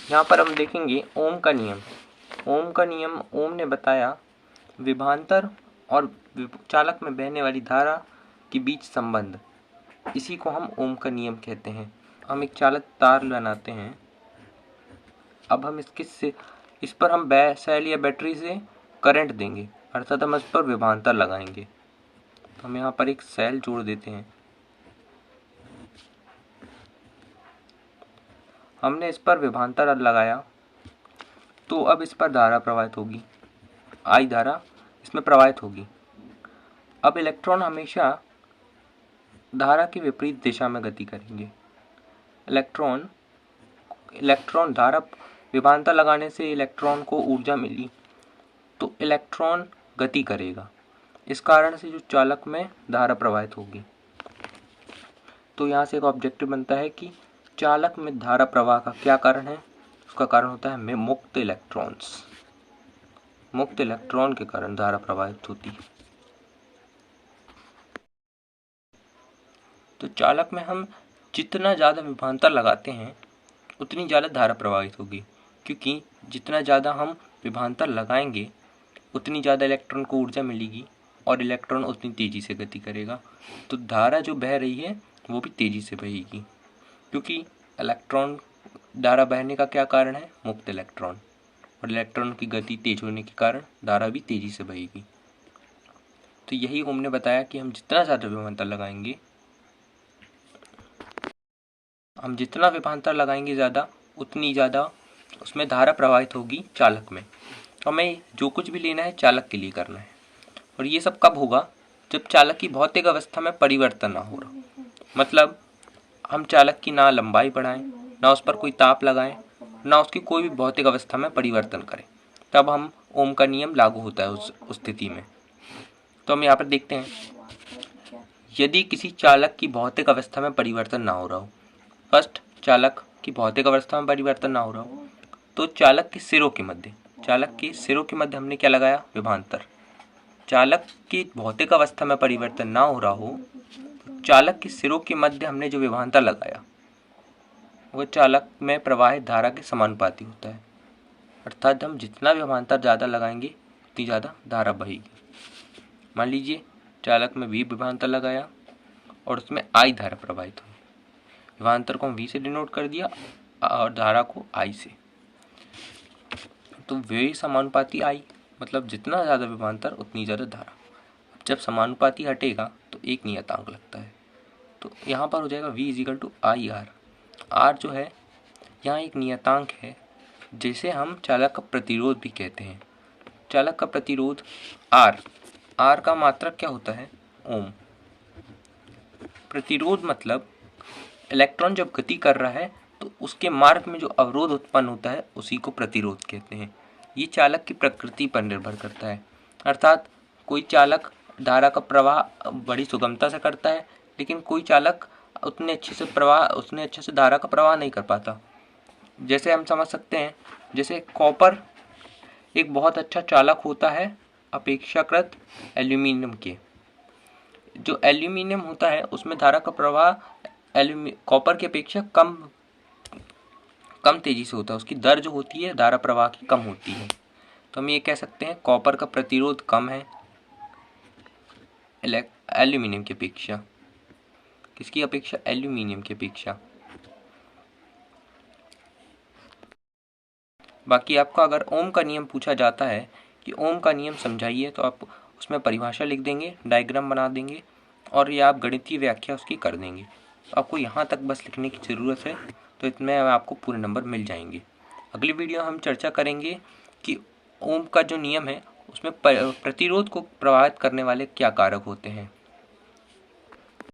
यहाँ पर हम देखेंगे ओम का नियम। ओम का नियम, ओम ने बताया विभवांतर और चालक में बहने वाली धारा के बीच संबंध, इसी को हम ओम का नियम कहते हैं। हम एक चालक तार बनाते हैं। अब हम इस पर हम सेल या बैटरी से करंट देंगे, अर्थात हम इस पर विभवांतर लगाएंगे। तो हम यहाँ पर एक सेल जोड़ देते हैं। हमने इस पर विभवांतर लगाया तो अब इस पर धारा प्रवाहित होगी, आई धारा इसमें प्रवाहित होगी। अब इलेक्ट्रॉन हमेशा धारा के विपरीत दिशा में गति करेंगे। इलेक्ट्रॉन धारा विभवांतर लगाने से इलेक्ट्रॉन को ऊर्जा मिली तो इलेक्ट्रॉन गति करेगा। इस कारण से जो चालक में धारा प्रवाहित होगी। तो यहाँ से एक ऑब्जेक्टिव बनता है कि चालक में धारा प्रवाह का क्या कारण है। उसका कारण होता है मुक्त इलेक्ट्रॉन्स। मुक्त इलेक्ट्रॉन के कारण धारा प्रवाहित होती है। तो चालक में हम जितना ज़्यादा विभवांतर लगाते हैं उतनी ज़्यादा धारा प्रवाहित होगी, क्योंकि जितना ज़्यादा हम विभवांतर लगाएंगे उतनी ज़्यादा इलेक्ट्रॉन को ऊर्जा मिलेगी और इलेक्ट्रॉन उतनी तेज़ी से गति करेगा। तो धारा जो बह रही है वो भी तेज़ी से बहेगी, क्योंकि इलेक्ट्रॉन धारा बहने का क्या कारण है, मुक्त इलेक्ट्रॉन, और इलेक्ट्रॉन की गति तेज होने के कारण धारा भी तेज़ी से बहेगी। तो यही ओम ने बताया कि हम जितना विभवांतर लगाएंगे ज़्यादा उतनी ज़्यादा उसमें धारा प्रवाहित होगी चालक में। तो हमें जो कुछ भी लेना है चालक के लिए करना है। और ये सब कब होगा, जब चालक की भौतिक अवस्था में परिवर्तन ना हो रहा। मतलब हम चालक की ना लंबाई बढ़ाएं, ना उस पर कोई ताप लगाएं, ना उसकी कोई भी भौतिक अवस्था में परिवर्तन करें, तब हम ओम का नियम लागू होता है उस स्थिति में। तो हम यहाँ पर देखते हैं, यदि किसी चालक की भौतिक अवस्था में परिवर्तन ना हो रहा हो, फर्स्ट चालक की भौतिक अवस्था में परिवर्तन ना हो रहा हो, तो चालक के सिरों के मध्य हमने क्या लगाया, विभवांतर। चालक की भौतिक अवस्था में परिवर्तन ना हो रहा हो, चालक के सिरों के मध्य हमने जो विभवांतर लगाया वो चालक में प्रवाहित धारा के समानुपाती होता है। अर्थात हम जितना विभवांतर ज़्यादा लगाएंगे उतनी ज़्यादा धारा बहेगी। मान लीजिए चालक में V विभवांतर लगाया और उसमें I धारा प्रवाहित हुई। विभवांतर को हम V से डिनोट कर दिया और धारा को I से। तो वे समानुपाती I, मतलब जितना ज़्यादा विभवांतर उतनी ज़्यादा धारा। जब समानुपाती हटेगा तो एक नियतांक लगता है। तो यहाँ पर हो जाएगा V = IR। R जो है यहाँ एक नियतांक है, जिसे हम चालक का प्रतिरोध भी कहते हैं। चालक का प्रतिरोध R का मात्रक क्या होता है, ओम। प्रतिरोध मतलब इलेक्ट्रॉन जब गति कर रहा है तो उसके मार्ग में जो अवरोध उत्पन्न होता है उसी को प्रतिरोध कहते हैं। ये चालक की प्रकृति पर निर्भर करता है। अर्थात कोई चालक धारा का प्रवाह बड़ी सुगमता से करता है, लेकिन कोई चालक उतने अच्छे से धारा का प्रवाह नहीं कर पाता। जैसे हम समझ सकते हैं, जैसे कॉपर एक बहुत अच्छा चालक होता है अपेक्षाकृत एल्यूमिनियम के। जो एल्यूमिनियम होता है उसमें धारा का प्रवाह कॉपर की अपेक्षा कम तेजी से होता है। उसकी दर जो होती है धारा प्रवाह की कम होती है। तो हम ये कह सकते हैं कॉपर का प्रतिरोध कम है एल्यूमिनियम की अपेक्षा। किसकी अपेक्षा, एल्यूमिनियम की अपेक्षा। बाकी आपको अगर ओम का नियम पूछा जाता है कि ओम का नियम समझाइए, तो आप उसमें परिभाषा लिख देंगे, डायग्राम बना देंगे और ये आप गणितीय व्याख्या उसकी कर देंगे। आपको यहाँ तक बस लिखने की ज़रूरत है, तो इतने आपको पूरे नंबर मिल जाएंगे। अगली वीडियो हम चर्चा करेंगे कि ओम का जो नियम है उसमें प्रतिरोध को प्रभावित करने वाले क्या कारक होते हैं।